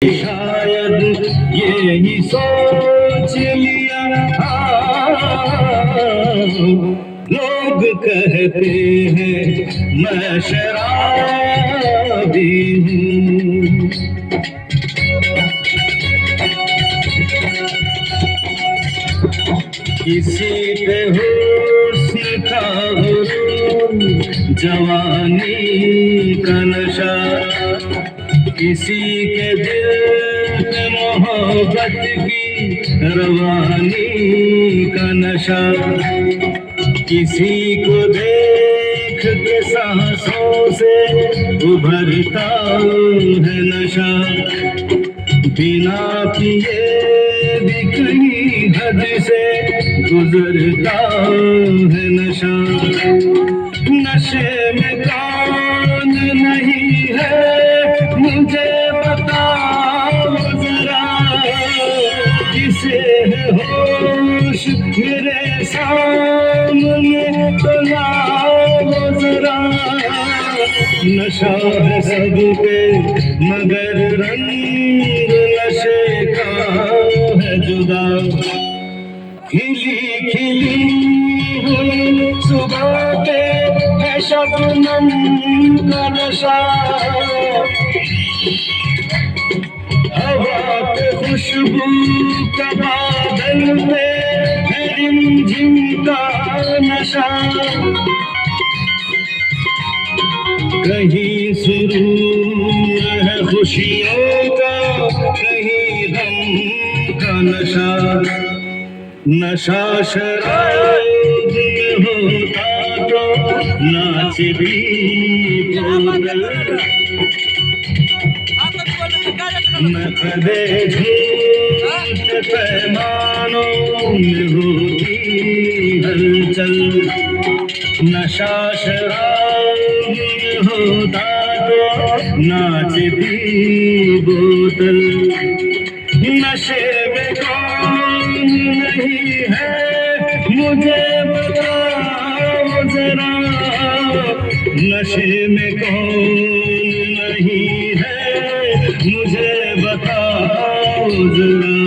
शायद ये ही सोच लिया लोग कहते हैं मैं शराबी हूँ। किसी पे हुस्न का हुरूर, जवानी का नशा, किसी के दिल पे मोहब्बत की रवानी का नशा, किसी को देख के सांसों से उभरता है नशा, बिना पिए भी कहीं हद से गुजरता है नशा। नशे में कौन नहीं है मुझे बताओ जरा, जिसे है होश मेरे सामने तो लाओ जरा। नशा है सब पे मगर रंग नशे का है जुदा। खिली खिली हुई सुबह पे है शबनम का नशा, हवा पे खुशबू का बादल पे है रिमझिम का नशा। कहीं सुरूर है खुशियों का, कहीं गम का नशा। नशा शराब में होता तो नाच भी बोतल, नकदे झूठ पैमानों में होती हलचल। नशा शराब में होता तो नाच भी बोतल। नशे में कौन नहीं है मुझे बताओ जरा, नशे में कौन नहीं है मुझे बताओ जरा।